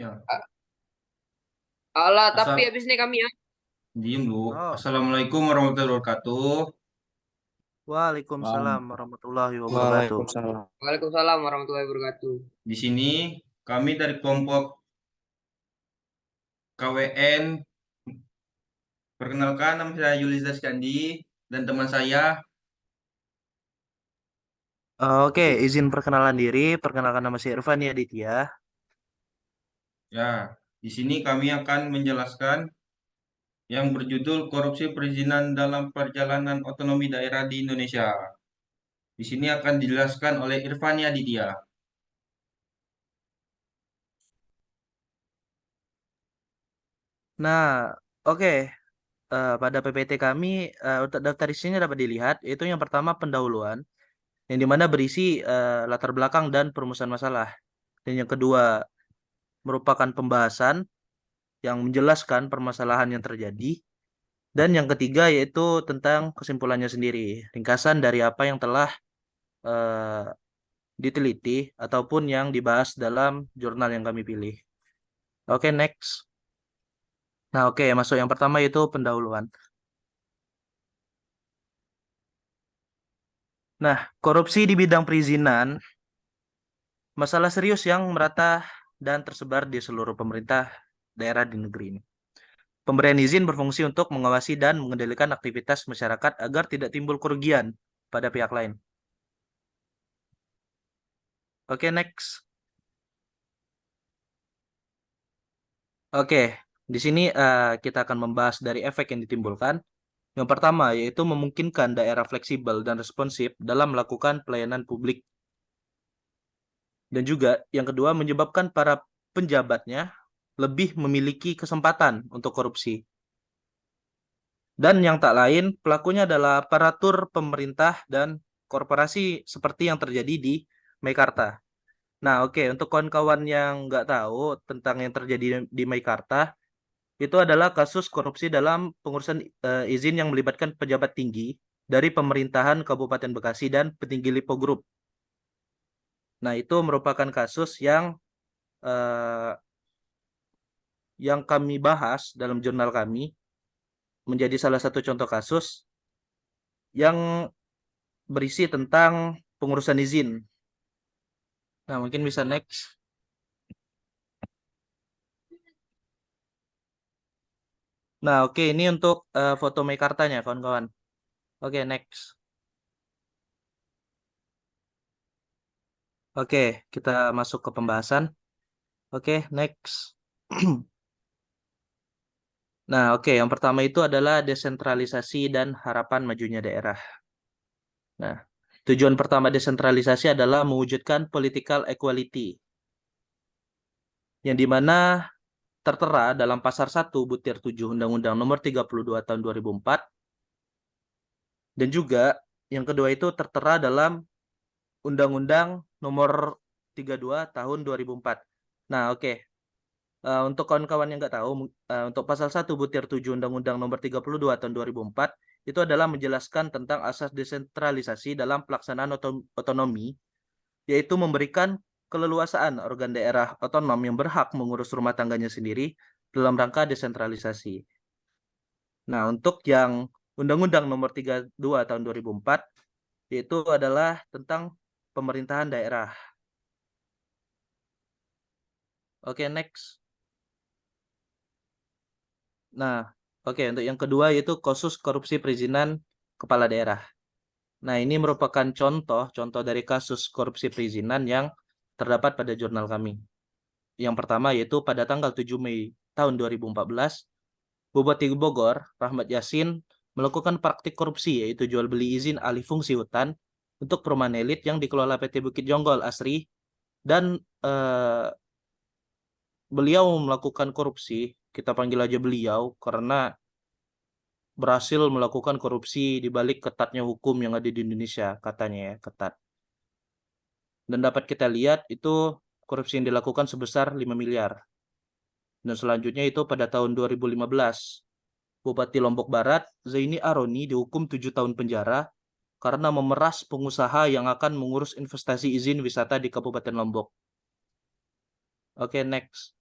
Ya, Alah, tapi asal habis ini kami ya. diem dulu. Oh, Assalamualaikum warahmatullahi wabarakatuh. Waalaikumsalam Waalaikumsalam. warahmatullahi wabarakatuh. Waalaikumsalam. Waalaikumsalam warahmatullahi wabarakatuh. Di sini kami dari kelompok KWN. Perkenalkan, nama saya Yulizar Skandi dan teman saya. Oke, izin perkenalan diri. Perkenalkan nama saya Irfan ya Aditya. Ya, di sini kami akan menjelaskan yang berjudul Korupsi Perizinan dalam Perjalanan Otonomi Daerah di Indonesia. Di sini akan dijelaskan oleh Irfan Aditya. Nah, oke. Pada PPT kami, untuk daftar isinya dapat dilihat. Itu yang pertama pendahuluan, yang dimana berisi latar belakang dan perumusan masalah. Dan yang kedua merupakan pembahasan yang menjelaskan permasalahan yang terjadi. Dan yang ketiga yaitu tentang kesimpulannya sendiri. Ringkasan dari apa yang telah eh, diteliti ataupun yang dibahas dalam jurnal yang kami pilih. Oke, next. Nah, oke, masuk yang pertama yaitu pendahuluan. Nah, korupsi di bidang perizinan, masalah serius yang merata dan tersebar di seluruh pemerintah daerah di negeri ini. Pemberian izin berfungsi untuk mengawasi dan mengendalikan aktivitas masyarakat agar tidak timbul kerugian pada pihak lain. Oke, next. Oke, di sini kita akan membahas dari efek yang ditimbulkan. Yang pertama yaitu memungkinkan daerah fleksibel dan responsif dalam melakukan pelayanan publik. Dan juga yang kedua menyebabkan para penjabatnya lebih memiliki kesempatan untuk korupsi. Dan yang tak lain pelakunya adalah aparatur pemerintah dan korporasi seperti yang terjadi di Meikarta. Nah, oke, untuk kawan-kawan yang nggak tahu tentang yang terjadi di Meikarta, itu adalah kasus korupsi dalam pengurusan izin yang melibatkan pejabat tinggi dari pemerintahan Kabupaten Bekasi dan petinggi Lipo Group. Nah, itu merupakan kasus eh, yang kami bahas dalam jurnal kami menjadi salah satu contoh kasus yang berisi tentang pengurusan izin. Nah, mungkin bisa next. Nah, oke, ini untuk foto Meikartanya, kawan-kawan. Oke, next. Oke, kita masuk ke pembahasan. Oke, next. Nah, oke, yang pertama itu adalah desentralisasi dan harapan majunya daerah. Nah, tujuan pertama desentralisasi adalah mewujudkan political equality, yang dimana tertera dalam Pasar 1 Butir 7 Undang-Undang Nomor 32 Tahun 2004, dan juga yang kedua itu tertera dalam Undang-Undang Nomor 32 Tahun 2004. Nah, oke. Untuk kawan-kawan yang nggak tahu, untuk Pasal 1 Butir 7 Undang-Undang Nomor 32 Tahun 2004 itu adalah menjelaskan tentang asas desentralisasi dalam pelaksanaan otonomi, yaitu memberikan keleluasaan organ daerah otonom yang berhak mengurus rumah tangganya sendiri dalam rangka desentralisasi. Nah, untuk yang Undang-Undang Nomor 32 Tahun 2004 yaitu adalah tentang pemerintahan daerah. Oke, next. Nah, oke, untuk yang kedua yaitu kasus korupsi perizinan kepala daerah. Nah, ini merupakan contoh dari kasus korupsi perizinan yang terdapat pada jurnal kami. Yang pertama yaitu pada tanggal 7 Mei tahun 2014, Bupati Bogor, Rahmat Yasin, melakukan praktik korupsi yaitu jual beli izin alih fungsi hutan untuk perumahan elit yang dikelola PT Bukit Jonggol Asri, dan eh, beliau melakukan korupsi, kita panggil aja beliau karena berhasil melakukan korupsi di balik ketatnya hukum yang ada di Indonesia, katanya ya, ketat. Dan dapat kita lihat itu korupsi yang dilakukan sebesar 5 miliar. Dan selanjutnya itu pada tahun 2015, Bupati Lombok Barat, Zaini Aroni dihukum 7 tahun penjara karena memeras pengusaha yang akan mengurus investasi izin wisata di Kabupaten Lombok. Oke, next.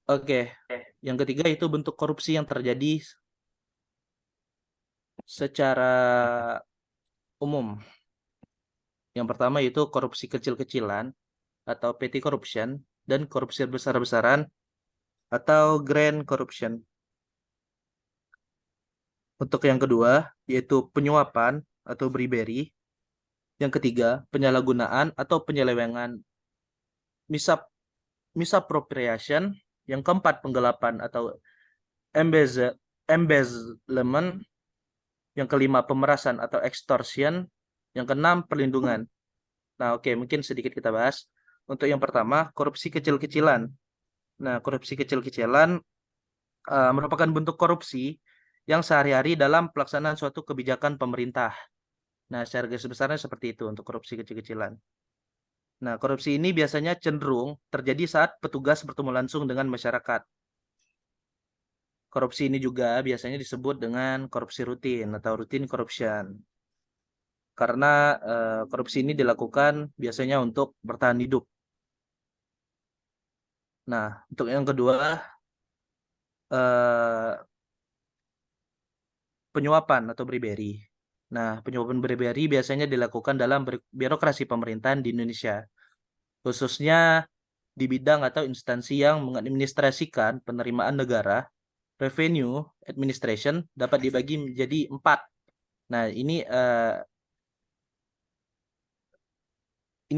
Oke, yang ketiga itu bentuk korupsi yang terjadi secara umum. Yang pertama itu korupsi kecil-kecilan atau petty corruption dan korupsi besar-besaran atau grand corruption. Untuk yang kedua yaitu penyuapan atau bribery. Yang ketiga penyalahgunaan atau penyelewengan, misappropriation. Yang keempat penggelapan atau embezzlement. Yang kelima pemerasan atau extortion. Yang keenam perlindungan. Nah, oke, mungkin sedikit kita bahas. Untuk yang pertama, korupsi kecil-kecilan. Nah, korupsi kecil-kecilan merupakan bentuk korupsi yang sehari-hari dalam pelaksanaan suatu kebijakan pemerintah. Nah, secara garis besarnya seperti itu untuk korupsi kecil-kecilan. Nah, korupsi ini biasanya cenderung terjadi saat petugas bertemu langsung dengan masyarakat. Korupsi ini juga biasanya disebut dengan korupsi rutin atau routine corruption. Karena korupsi ini dilakukan biasanya untuk bertahan hidup. Nah, untuk yang kedua, eh, penyuapan atau bribery. Nah, penyuapan bribery biasanya dilakukan dalam birokrasi pemerintahan di Indonesia, khususnya di bidang atau instansi yang mengadministrasikan penerimaan negara. Revenue administration dapat dibagi menjadi 4. Nah, ini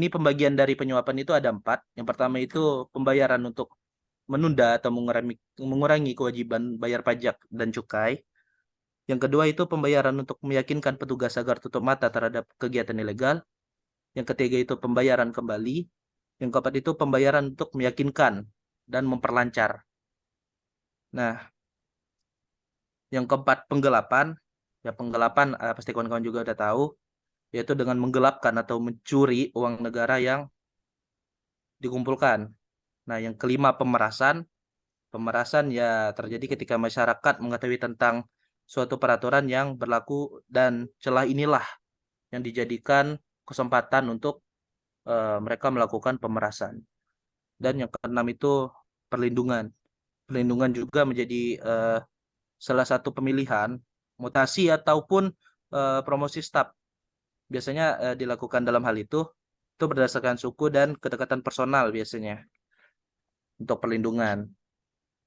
pembagian dari penyuapan itu ada 4. Yang pertama itu pembayaran untuk menunda atau mengurangi kewajiban bayar pajak dan cukai. Yang kedua itu pembayaran untuk meyakinkan petugas agar tutup mata terhadap kegiatan ilegal. Yang ketiga itu pembayaran kembali. Yang keempat itu pembayaran untuk meyakinkan dan memperlancar. Nah, yang keempat penggelapan. Ya, penggelapan pasti kawan-kawan juga udah tahu, yaitu dengan menggelapkan atau mencuri uang negara yang dikumpulkan. Nah, yang kelima pemerasan. Pemerasan ya terjadi ketika masyarakat mengetahui tentang suatu peraturan yang berlaku dan celah inilah yang dijadikan kesempatan untuk mereka melakukan pemerasan. Dan yang keenam itu perlindungan. Perlindungan juga menjadi salah satu pemilihan mutasi ataupun promosi staf. Biasanya dilakukan dalam hal itu berdasarkan suku dan kedekatan personal biasanya untuk perlindungan.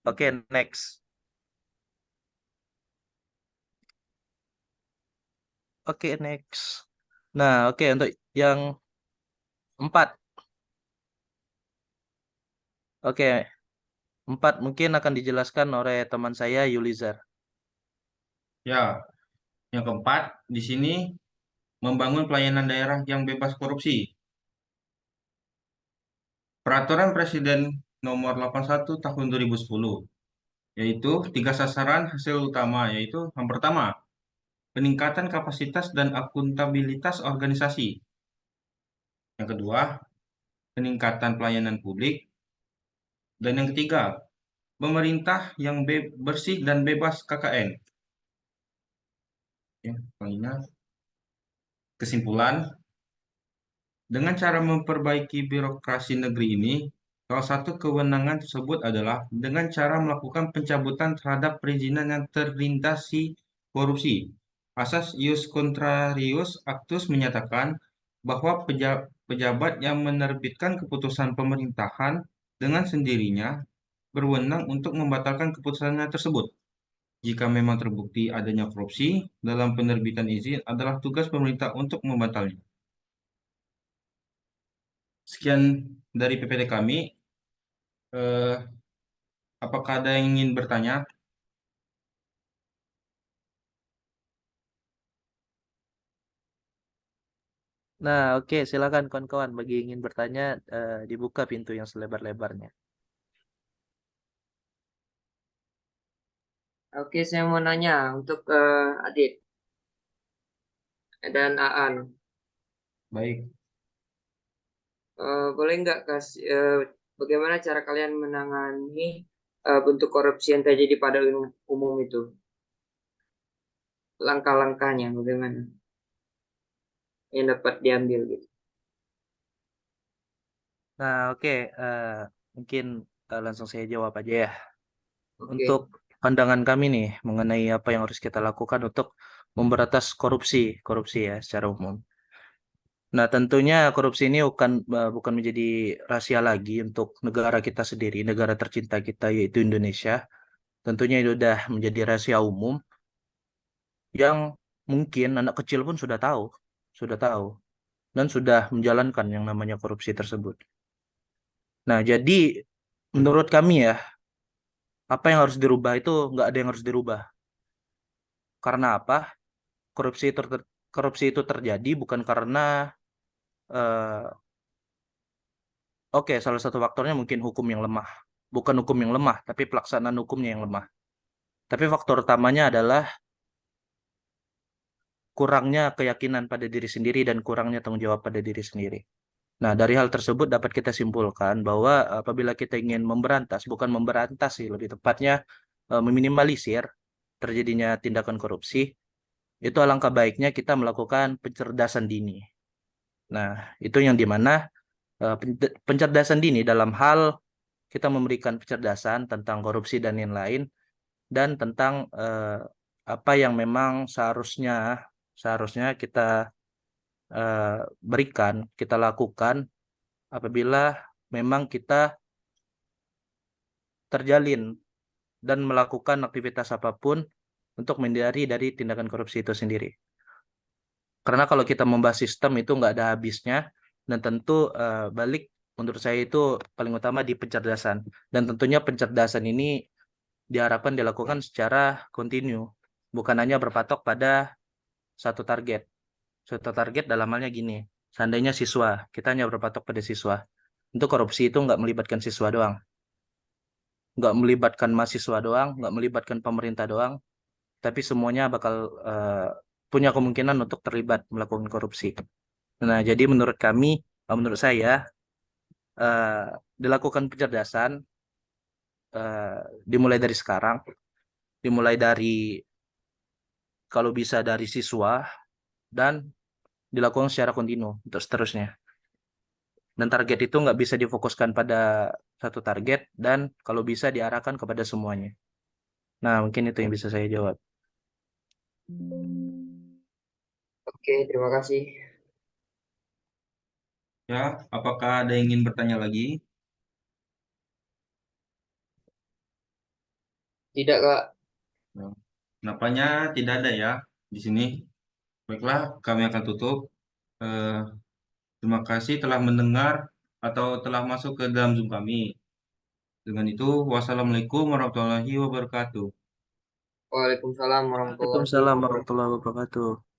Oke, next. Oke, next. Nah, oke, untuk yang 4. Oke, 4 mungkin akan dijelaskan oleh teman saya Yulizar. Ya, yang keempat di sini membangun pelayanan daerah yang bebas korupsi. Peraturan Presiden Nomor 81 Tahun 2010, yaitu 3 sasaran hasil utama, yaitu yang pertama, peningkatan kapasitas dan akuntabilitas organisasi. Yang kedua, peningkatan pelayanan publik. Dan yang ketiga, pemerintah yang bersih dan bebas KKN. Ya, kesimpulan, dengan cara memperbaiki birokrasi negeri ini, salah satu kewenangan tersebut adalah dengan cara melakukan pencabutan terhadap perizinan yang terlintasi korupsi. Asas ius contrarius actus menyatakan bahwa pejabat yang menerbitkan keputusan pemerintahan dengan sendirinya berwenang untuk membatalkan keputusannya tersebut. Jika memang terbukti adanya korupsi dalam penerbitan izin, adalah tugas pemerintah untuk membatalnya. Sekian dari PPT kami. Eh, apakah ada yang ingin bertanya? Nah, oke, silakan kawan-kawan bagi yang ingin bertanya dibuka pintu yang selebar-lebarnya. Oke, saya mau nanya untuk Adit dan Aan. Baik. Boleh nggak kasih bagaimana cara kalian menangani bentuk korupsi yang terjadi pada umum itu? Langkah-langkahnya bagaimana yang dapat diambil gitu? Nah, oke, mungkin langsung saya jawab aja ya. Oke. Untuk pandangan kami nih mengenai apa yang harus kita lakukan untuk memberantas korupsi ya secara umum. Nah, tentunya korupsi ini bukan menjadi rahasia lagi untuk negara kita sendiri, negara tercinta kita yaitu Indonesia. Tentunya itu sudah menjadi rahasia umum yang mungkin anak kecil pun sudah tahu dan sudah menjalankan yang namanya korupsi tersebut. Nah, jadi menurut kami ya, apa yang harus dirubah itu nggak ada yang harus dirubah. Karena apa? Korupsi itu terjadi bukan karena eh, oke, salah satu faktornya mungkin hukum yang lemah. Bukan hukum yang lemah, tapi pelaksanaan hukumnya yang lemah. Tapi faktor utamanya adalah kurangnya keyakinan pada diri sendiri dan kurangnya tanggung jawab pada diri sendiri. Nah, dari hal tersebut dapat kita simpulkan bahwa apabila kita ingin bukan memberantas sih, lebih tepatnya meminimalisir terjadinya tindakan korupsi, itu alangkah baiknya kita melakukan pencerdasan dini. Nah, itu yang dimana pencerdasan dini dalam hal kita memberikan pencerdasan tentang korupsi dan lain-lain dan tentang apa yang memang seharusnya kita berikan, kita lakukan apabila memang kita terjalin dan melakukan aktivitas apapun untuk menghindari dari tindakan korupsi itu sendiri. Karena kalau kita membahas sistem itu nggak ada habisnya dan tentu balik menurut saya itu paling utama di pencerdasan. Dan tentunya pencerdasan ini diharapkan dilakukan secara kontinu, bukan hanya berpatok pada satu target. Satu target dalam halnya gini, seandainya siswa, kita hanya berpatok pada siswa. Untuk korupsi itu nggak melibatkan siswa doang, nggak melibatkan mahasiswa doang, nggak melibatkan pemerintah doang, tapi semuanya bakal punya kemungkinan untuk terlibat melakukan korupsi. Nah, jadi menurut saya, eh, dilakukan pencerdasan eh, dimulai dari sekarang, dimulai dari kalau bisa dari siswa dan dilakukan secara kontinu untuk seterusnya. Dan target itu nggak bisa difokuskan pada satu target dan kalau bisa diarahkan kepada semuanya. Nah, mungkin itu yang bisa saya jawab. Oke, terima kasih. Ya, apakah ada yang ingin bertanya lagi? Tidak, Kak. Ya. Nampaknya tidak ada ya di sini. Baiklah, kami akan tutup. Eh, Terima kasih telah mendengar atau telah masuk ke dalam Zoom kami. Dengan itu, wassalamualaikum warahmatullahi wabarakatuh. Waalaikumsalam warahmatullahi Waalaikumsalam wabarakatuh. warahmatullahi wabarakatuh.